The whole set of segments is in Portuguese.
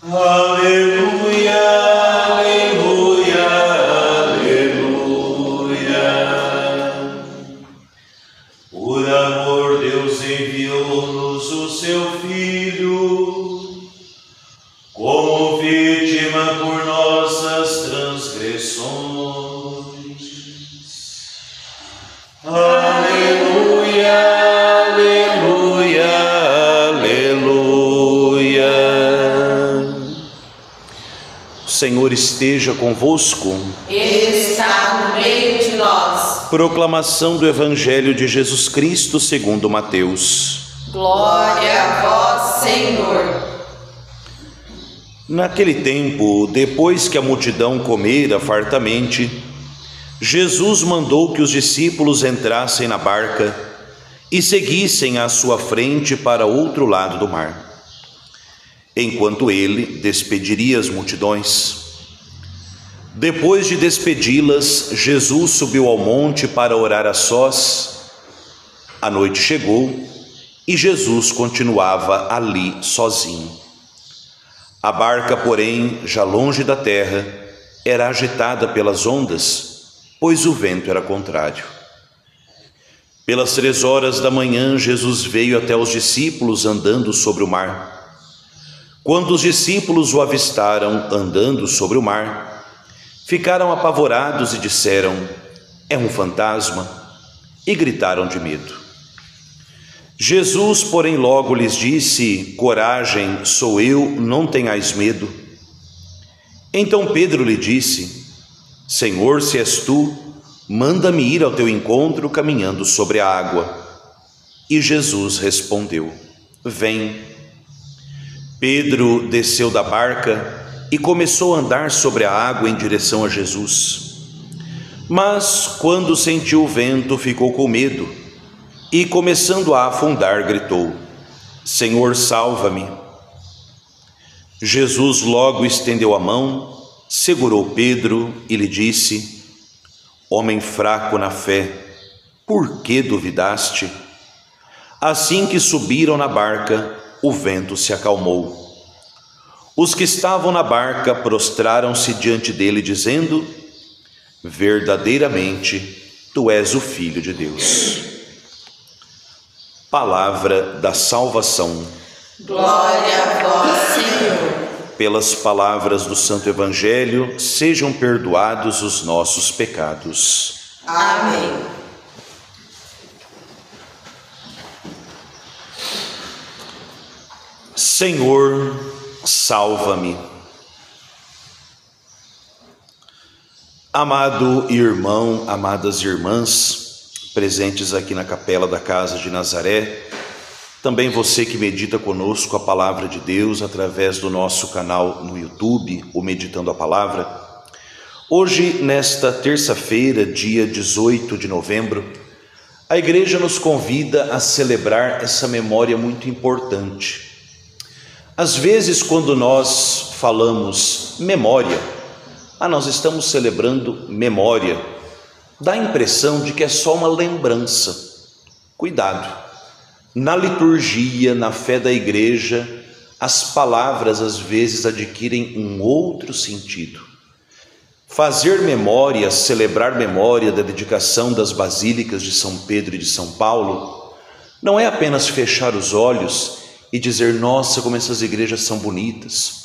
Aleluia, aleluia, aleluia. Por amor, Deus enviou-nos o seu Filho como vítima por nossas transgressões. Aleluia, aleluia, aleluia. O Senhor esteja convosco. Ele está no meio de nós. Proclamação do Evangelho de Jesus Cristo segundo Mateus. Glória a vós, Senhor. Naquele tempo, depois que a multidão comera fartamente, Jesus mandou que os discípulos entrassem na barca e seguissem à sua frente para outro lado do mar, enquanto ele despediria as multidões. Depois de despedi-las, Jesus subiu ao monte para orar a sós. A noite chegou e Jesus continuava ali sozinho. A barca, porém, já longe da terra, era agitada pelas ondas, pois o vento era contrário. Pelas 3 horas da manhã, Jesus veio até os discípulos andando sobre o mar. Quando os discípulos o avistaram andando sobre o mar, ficaram apavorados e disseram: "É um fantasma", e gritaram de medo. Jesus, porém, logo lhes disse: "Coragem, sou eu, não tenhais medo." Então Pedro lhe disse: "Senhor, se és tu, manda-me ir ao teu encontro caminhando sobre a água." E Jesus respondeu: "Vem." Pedro desceu da barca e começou a andar sobre a água em direção a Jesus. Mas, quando sentiu o vento, ficou com medo e, começando a afundar, gritou: "Senhor, salva-me." Jesus logo estendeu a mão, segurou Pedro e lhe disse: "Homem fraco na fé, por que duvidaste?" Assim que subiram na barca, o vento se acalmou. Os que estavam na barca prostraram-se diante dele, dizendo: "Verdadeiramente, tu és o Filho de Deus." Palavra da salvação. Glória a vós, Senhor. Pelas palavras do Santo Evangelho, sejam perdoados os nossos pecados. Amém. Senhor, salva-me. Amado irmão, amadas irmãs, presentes aqui na capela da Casa de Nazaré, também você que medita conosco a Palavra de Deus através do nosso canal no YouTube, o Meditando a Palavra. Hoje, nesta terça-feira, dia 18 de novembro, a Igreja nos convida a celebrar essa memória muito importante. Às vezes, quando nós falamos memória, nós estamos celebrando memória, dá a impressão de que é só uma lembrança. Cuidado! Na liturgia, na fé da Igreja, as palavras às vezes adquirem um outro sentido. Fazer memória, celebrar memória da dedicação das basílicas de São Pedro e de São Paulo, não é apenas fechar os olhos e dizer: "Nossa, como essas igrejas são bonitas."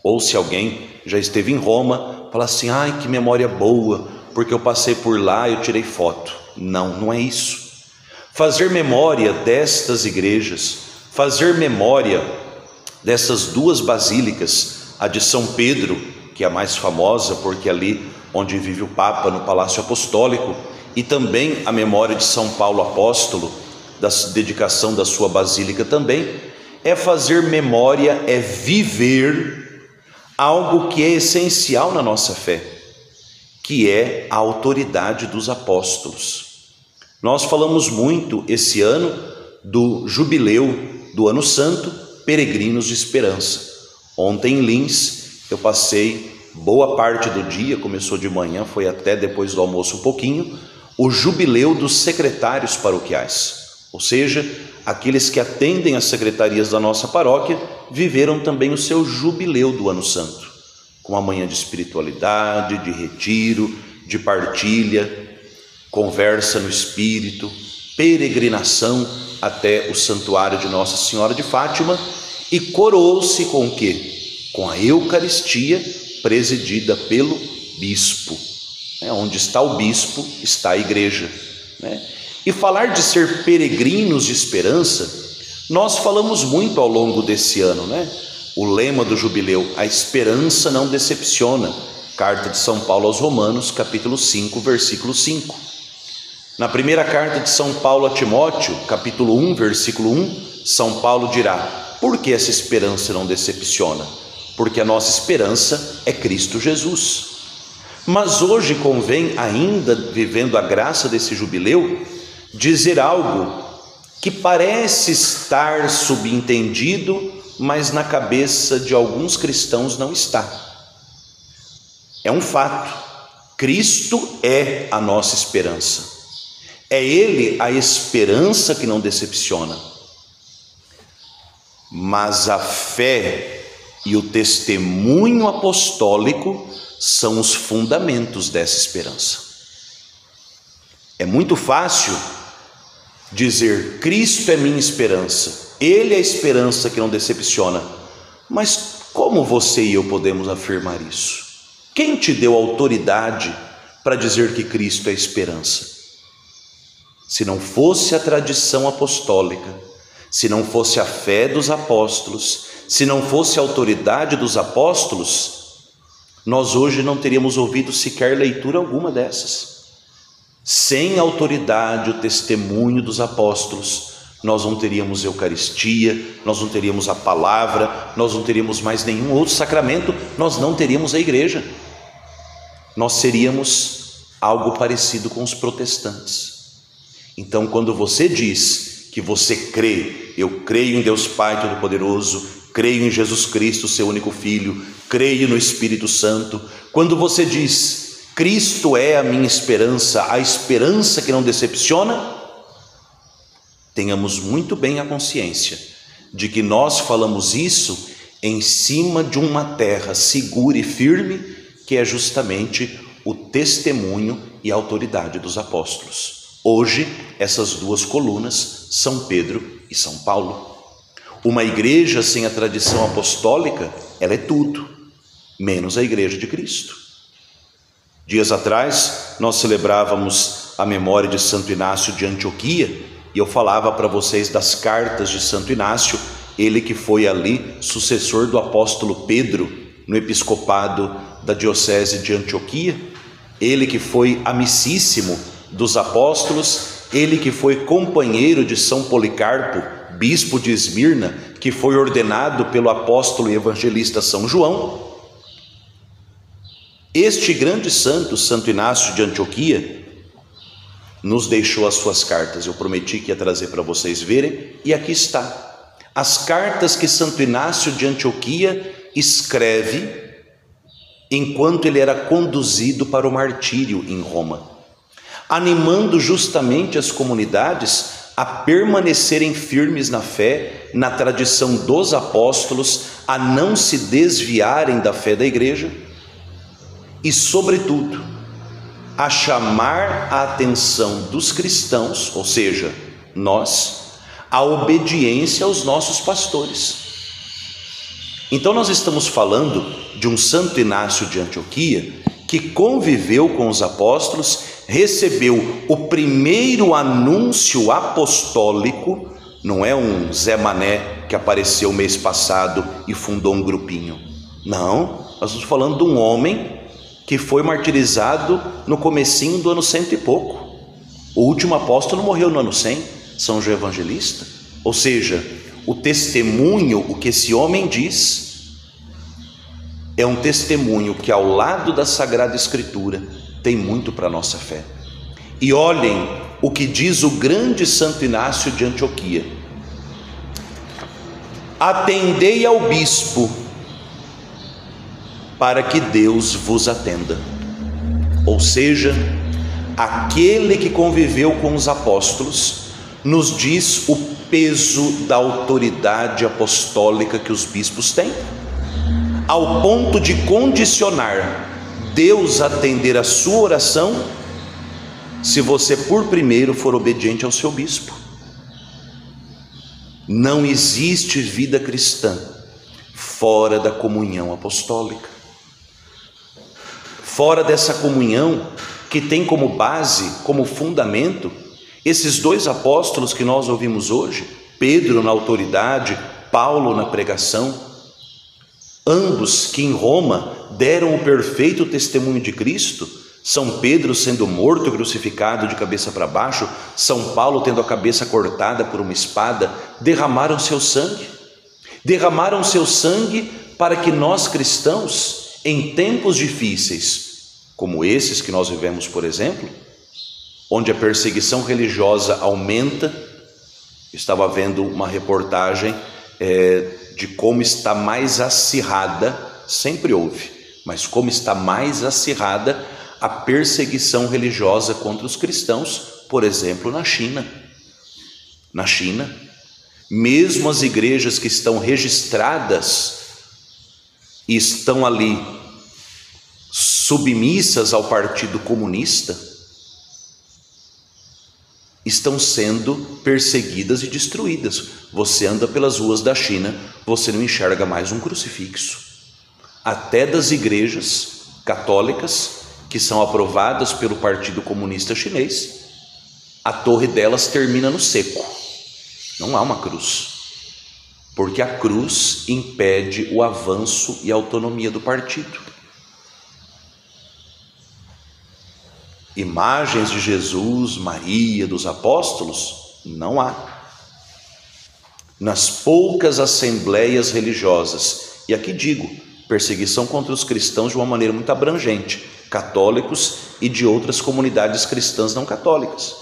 Ou se alguém já esteve em Roma, fala assim: "Ai, que memória boa, porque eu passei por lá e eu tirei foto." Não, não é isso. Fazer memória destas igrejas, fazer memória dessas duas basílicas, a de São Pedro, que é a mais famosa, porque é ali onde vive o Papa, no Palácio Apostólico, e também a memória de São Paulo Apóstolo, da dedicação da sua basílica também, é fazer memória, é viver algo que é essencial na nossa fé, que é a autoridade dos apóstolos. Nós falamos muito esse ano do jubileu do Ano Santo, Peregrinos de Esperança. Ontem em Lins eu passei boa parte do dia, começou de manhã, foi até depois do almoço um pouquinho, o jubileu dos secretários paroquiais. Ou seja, aqueles que atendem às secretarias da nossa paróquia viveram também o seu jubileu do Ano Santo, com uma manhã de espiritualidade, de retiro, de partilha, conversa no Espírito, peregrinação até o santuário de Nossa Senhora de Fátima, e coroou-se com o quê? Com a Eucaristia presidida pelo bispo. Onde está o bispo, está a igreja. E falar de ser peregrinos de esperança, nós falamos muito ao longo desse ano, O lema do jubileu, a esperança não decepciona. Carta de São Paulo aos Romanos, capítulo 5, versículo 5. Na primeira carta de São Paulo a Timóteo, capítulo 1, versículo 1, São Paulo dirá: por que essa esperança não decepciona? Porque a nossa esperança é Cristo Jesus. Mas hoje convém, ainda vivendo a graça desse jubileu, dizer algo que parece estar subentendido, mas na cabeça de alguns cristãos não está. É um fato. Cristo é a nossa esperança. É Ele a esperança que não decepciona. Mas a fé e o testemunho apostólico são os fundamentos dessa esperança. É muito fácil dizer: Cristo é minha esperança, Ele é a esperança que não decepciona. Mas como você e eu podemos afirmar isso? Quem te deu autoridade para dizer que Cristo é a esperança? Se não fosse a tradição apostólica, se não fosse a fé dos apóstolos, se não fosse a autoridade dos apóstolos, nós hoje não teríamos ouvido sequer leitura alguma dessas. Sem a autoridade, o testemunho dos apóstolos, nós não teríamos Eucaristia, nós não teríamos a palavra, nós não teríamos mais nenhum outro sacramento, nós não teríamos a igreja. Nós seríamos algo parecido com os protestantes. Então, quando você diz que você crê, eu creio em Deus Pai Todo-Poderoso, creio em Jesus Cristo, seu único Filho, creio no Espírito Santo, quando você diz: Cristo é a minha esperança, a esperança que não decepciona, tenhamos muito bem a consciência de que nós falamos isso em cima de uma terra segura e firme, que é justamente o testemunho e a autoridade dos apóstolos. Hoje, essas duas colunas, São Pedro e São Paulo. Uma igreja sem a tradição apostólica, ela é tudo, menos a igreja de Cristo. Dias atrás, nós celebrávamos a memória de Santo Inácio de Antioquia, e eu falava para vocês das cartas de Santo Inácio, ele que foi ali sucessor do apóstolo Pedro no episcopado da diocese de Antioquia, ele que foi amicíssimo dos apóstolos, ele que foi companheiro de São Policarpo, bispo de Esmirna, que foi ordenado pelo apóstolo e evangelista São João. Este grande santo, Santo Inácio de Antioquia, nos deixou as suas cartas. Eu prometi que ia trazer para vocês verem, e aqui está. As cartas que Santo Inácio de Antioquia escreve enquanto ele era conduzido para o martírio em Roma, animando justamente as comunidades a permanecerem firmes na fé, na tradição dos apóstolos, a não se desviarem da fé da igreja e, sobretudo, a chamar a atenção dos cristãos, ou seja, nós, a obediência aos nossos pastores. Então nós estamos falando de um Santo Inácio de Antioquia que conviveu com os apóstolos, recebeu o primeiro anúncio apostólico. Não é um Zé Mané que apareceu mês passado e fundou um grupinho. Não, nós estamos falando de um homem que foi martirizado no comecinho do ano 100 e pouco. O último apóstolo morreu no ano 100, São João Evangelista. Ou seja, o testemunho, o que esse homem diz, é um testemunho que ao lado da Sagrada Escritura tem muito para a nossa fé. E olhem o que diz o grande Santo Inácio de Antioquia: atendei ao bispo, para que Deus vos atenda. Ou seja, aquele que conviveu com os apóstolos, nos diz o peso da autoridade apostólica que os bispos têm, ao ponto de condicionar Deus a atender a sua oração se você por primeiro for obediente ao seu bispo. Não existe vida cristã fora da comunhão apostólica, fora dessa comunhão que tem como base, como fundamento, esses dois apóstolos que nós ouvimos hoje, Pedro na autoridade, Paulo na pregação, ambos que em Roma deram o perfeito testemunho de Cristo, São Pedro sendo morto e crucificado de cabeça para baixo, São Paulo tendo a cabeça cortada por uma espada, derramaram seu sangue para que nós cristãos, em tempos difíceis, como esses que nós vivemos, por exemplo, onde a perseguição religiosa aumenta. Estava vendo uma reportagem de como está mais acirrada, sempre houve, mas como está mais acirrada a perseguição religiosa contra os cristãos, por exemplo, na China. Na China, mesmo as igrejas que estão registradas e estão ali submissas ao Partido Comunista, estão sendo perseguidas e destruídas. Você anda pelas ruas da China, você não enxerga mais um crucifixo. Até das igrejas católicas, que são aprovadas pelo Partido Comunista Chinês, a torre delas termina no seco. Não há uma cruz, porque a cruz impede o avanço e a autonomia do partido. Imagens de Jesus, Maria, dos apóstolos, não há. Nas poucas assembleias religiosas, e aqui digo, perseguição contra os cristãos de uma maneira muito abrangente, católicos e de outras comunidades cristãs não católicas.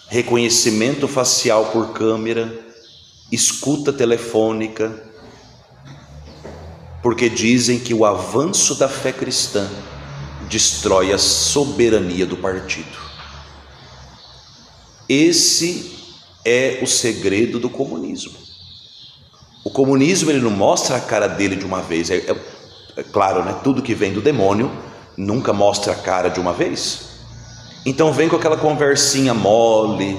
Reconhecimento facial por câmera, escuta telefônica, porque dizem que o avanço da fé cristã destrói a soberania do partido. Esse é o segredo do comunismo. O comunismo, ele não mostra a cara dele de uma vez. É claro, né? Tudo que vem do demônio nunca mostra a cara de uma vez. Então vem com aquela conversinha mole.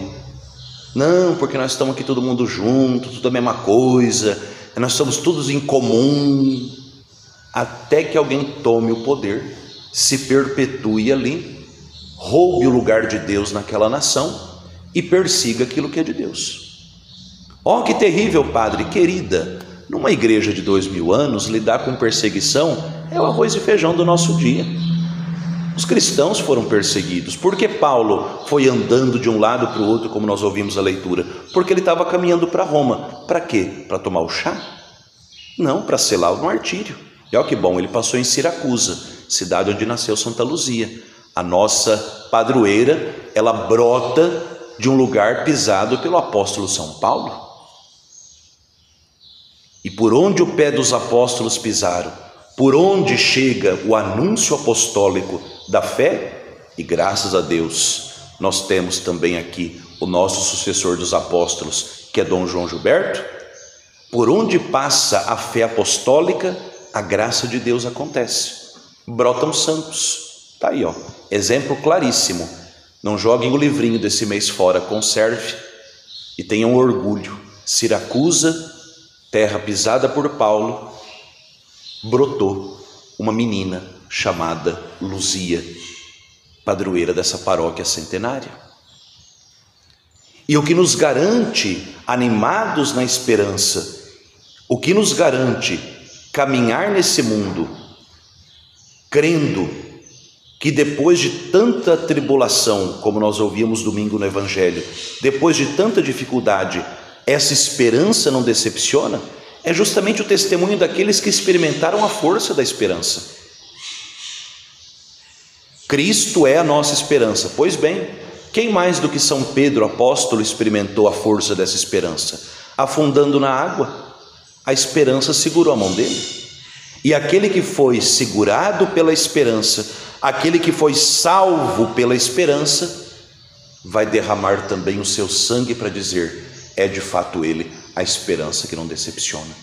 Não, porque nós estamos aqui todo mundo junto, tudo a mesma coisa, nós somos todos em comum, até que alguém tome o poder, se perpetue ali, roube o lugar de Deus naquela nação e persiga aquilo que é de Deus. Oh, que terrível, padre, querida, numa igreja de 2000 anos, lidar com perseguição é o arroz e feijão do nosso dia. Os cristãos foram perseguidos. Por que Paulo foi andando de um lado para o outro, como nós ouvimos a leitura? Porque ele estava caminhando para Roma. Para quê? Para tomar o chá? Não, para selar o martírio. E olha que bom, ele passou em Siracusa, cidade onde nasceu Santa Luzia. A nossa padroeira, ela brota de um lugar pisado pelo apóstolo São Paulo. E por onde o pé dos apóstolos pisaram, por onde chega o anúncio apostólico da fé, e graças a Deus nós temos também aqui o nosso sucessor dos apóstolos, que é Dom João Gilberto, por onde passa a fé apostólica, a graça de Deus acontece, brotam santos. Está aí, ó, exemplo claríssimo. Não joguem o livrinho desse mês fora, conserve e tenham orgulho. Siracusa, terra pisada por Paulo, brotou uma menina chamada Luzia, padroeira dessa paróquia centenária. E o que nos garante, animados na esperança, o que nos garante caminhar nesse mundo, crendo que depois de tanta tribulação, como nós ouvimos domingo no Evangelho, depois de tanta dificuldade, essa esperança não decepciona, é justamente o testemunho daqueles que experimentaram a força da esperança. Cristo é a nossa esperança. Pois bem, quem mais do que São Pedro, apóstolo, experimentou a força dessa esperança? Afundando na água, a esperança segurou a mão dele. E aquele que foi segurado pela esperança, aquele que foi salvo pela esperança, vai derramar também o seu sangue para dizer: é de fato Ele a esperança que não decepciona.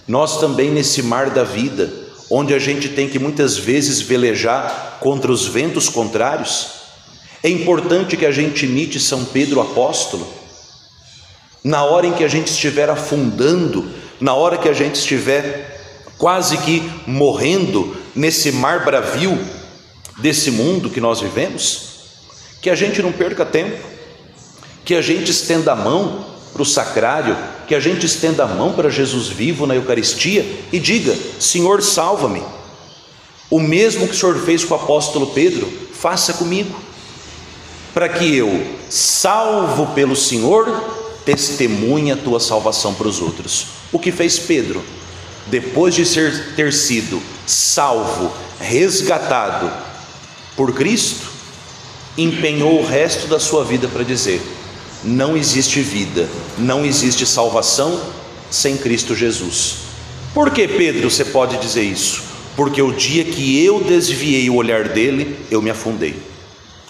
Nós também, nesse mar da vida, onde a gente tem que muitas vezes velejar contra os ventos contrários, é importante que a gente imite São Pedro apóstolo. Na hora em que a gente estiver afundando, na hora que a gente estiver quase que morrendo nesse mar bravio desse mundo que nós vivemos, que a gente não perca tempo, que a gente estenda a mão para o sacrário, que a gente estenda a mão para Jesus vivo na Eucaristia e diga: Senhor, salva-me. O mesmo que o Senhor fez com o apóstolo Pedro, faça comigo, para que eu, salvo pelo Senhor, testemunhe a tua salvação para os outros. O que fez Pedro, depois de ter sido salvo, resgatado por Cristo, empenhou o resto da sua vida para dizer: não existe vida, não existe salvação sem Cristo Jesus. Por que, Pedro, você pode dizer isso? Porque o dia que eu desviei o olhar dele, eu me afundei.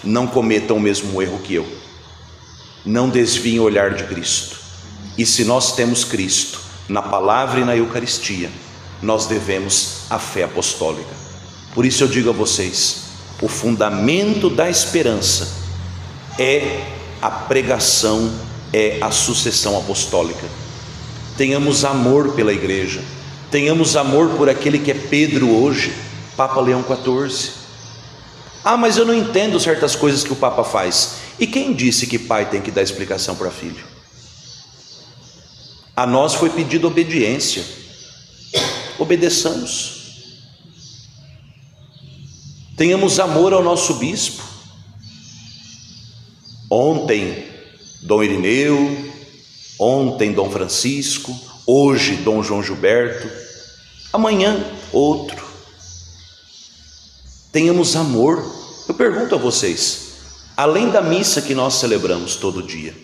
Não cometam o mesmo erro que eu. Não desviem o olhar de Cristo. E se nós temos Cristo na palavra e na Eucaristia, nós devemos a fé apostólica. Por isso eu digo a vocês: o fundamento da esperança é a pregação, é a sucessão apostólica. Tenhamos amor pela igreja, tenhamos amor por aquele que é Pedro hoje, Papa Leão XIV. Mas eu não entendo certas coisas que o Papa faz. E quem disse que pai tem que dar explicação para filho? A nós foi pedido obediência. Obedeçamos. Tenhamos amor ao nosso bispo. Ontem Dom Irineu, ontem Dom Francisco, hoje Dom João Gilberto, amanhã outro. Tenhamos amor. Eu pergunto a vocês, além da missa que nós celebramos todo dia,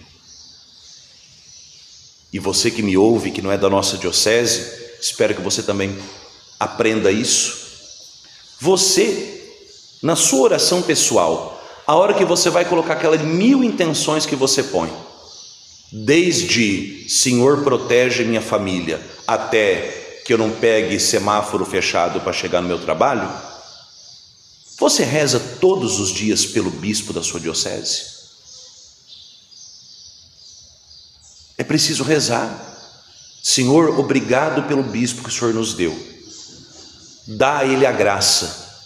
e você que me ouve, que não é da nossa diocese, espero que você também aprenda isso. Você, na sua oração pessoal, a hora que você vai colocar aquelas 1000 intenções que você põe, desde Senhor protege minha família, até que eu não pegue semáforo fechado para chegar no meu trabalho, você reza todos os dias pelo bispo da sua diocese? É preciso rezar. Senhor, obrigado pelo bispo que o Senhor nos deu. Dá a ele a graça,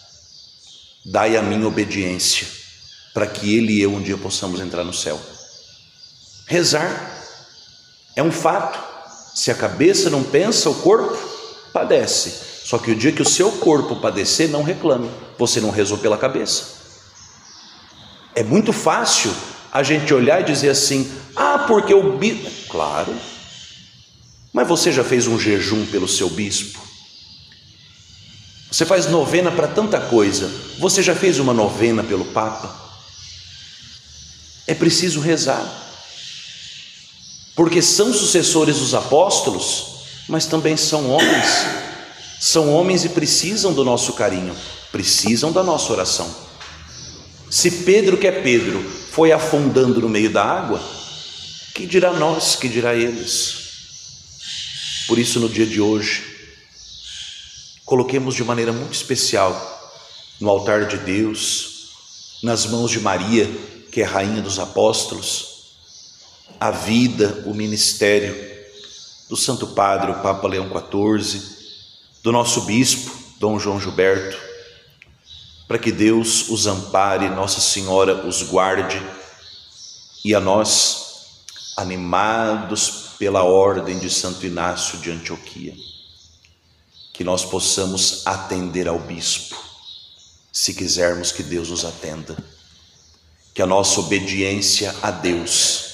dai a mim obediência, para que ele e eu um dia possamos entrar no céu. Rezar é um fato. Se a cabeça não pensa, o corpo padece. Só que o dia que o seu corpo padecer, não reclame, você não rezou pela cabeça. É muito fácil a gente olhar e dizer assim: porque o bispo... Claro, mas você já fez um jejum pelo seu bispo? Você faz novena para tanta coisa, você já fez uma novena pelo Papa? É preciso rezar, porque são sucessores dos apóstolos, mas também são homens e precisam do nosso carinho, precisam da nossa oração. Se Pedro, que é Pedro, foi afundando no meio da água, que dirá nós, que dirá eles? Por isso, no dia de hoje, coloquemos de maneira muito especial no altar de Deus, nas mãos de Maria, que é rainha dos apóstolos, a vida, o ministério do Santo Padre, o Papa Leão XIV, do nosso bispo, Dom João Gilberto, para que Deus os ampare, Nossa Senhora os guarde, e a nós, animados pela ordem de Santo Inácio de Antioquia, que nós possamos atender ao bispo, se quisermos que Deus nos atenda, que a nossa obediência a Deus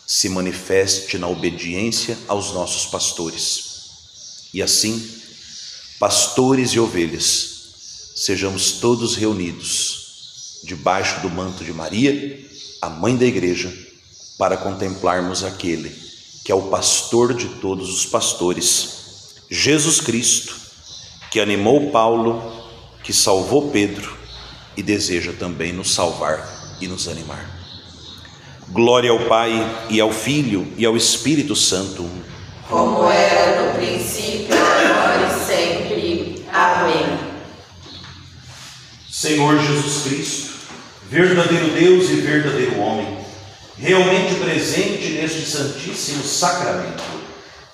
se manifeste na obediência aos nossos pastores, e assim, pastores e ovelhas, sejamos todos reunidos debaixo do manto de Maria, a mãe da igreja, para contemplarmos aquele que é o pastor de todos os pastores, Jesus Cristo, que animou Paulo, que salvou Pedro e deseja também nos salvar e nos animar. Glória ao Pai, e ao Filho, e ao Espírito Santo. Como era no princípio, agora e sempre. Amém. Senhor Jesus Cristo, verdadeiro Deus e verdadeiro homem, realmente presente neste Santíssimo Sacramento.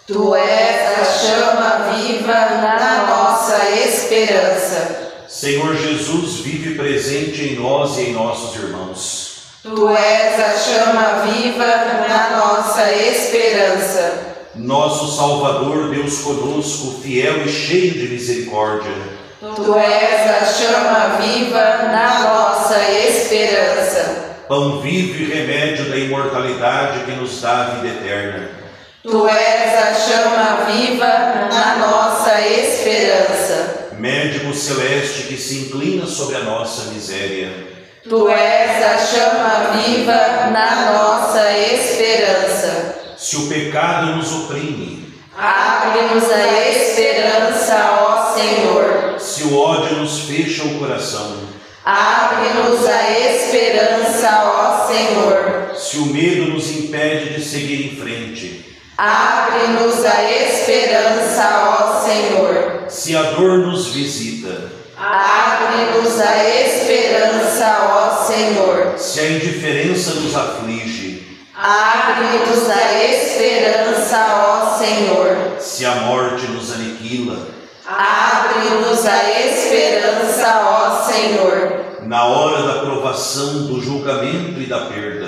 Tu és a chama viva da nossa esperança. Senhor Jesus, vive presente em nós e em nossos irmãos. Tu és a chama viva da nossa esperança. Nosso Salvador, Deus conosco, fiel e cheio de misericórdia. Tu és a chama viva da nossa esperança. Pão vivo e remédio da imortalidade que nos dá a vida eterna. Tu és a chama viva da nossa esperança. Médico celeste que se inclina sobre a nossa miséria. Tu és a chama viva da nossa esperança. Se o pecado nos oprime, abre-nos a esperança, ó Senhor. se o ódio nos fecha o coração, abre-nos a esperança, ó Senhor. se o medo nos impede de seguir em frente, abre-nos a esperança, ó Senhor. se a dor nos visita, abre-nos a esperança, ó Senhor. se a indiferença nos aflige, abre-nos a esperança, ó Senhor. se a morte nos aniquila, abre-nos a esperança, ó Senhor. na hora da provação, do julgamento e da perda,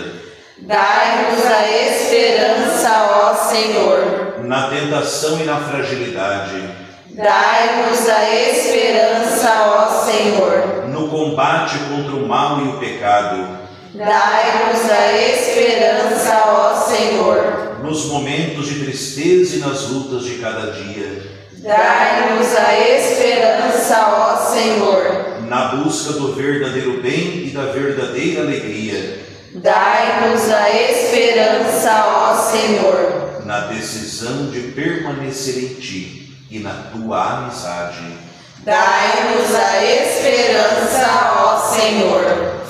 dai-nos a esperança, ó Senhor. na tentação e na fragilidade, dai-nos a esperança, ó Senhor. no combate contra o mal e o pecado, dai-nos a esperança, ó Senhor. nos momentos de tristeza e nas lutas de cada dia, dai-nos a esperança, ó Senhor. na busca do verdadeiro bem e da verdadeira alegria, dai-nos a esperança, ó Senhor. na decisão de permanecer em Ti e na Tua amizade. dai-nos a esperança, ó Senhor.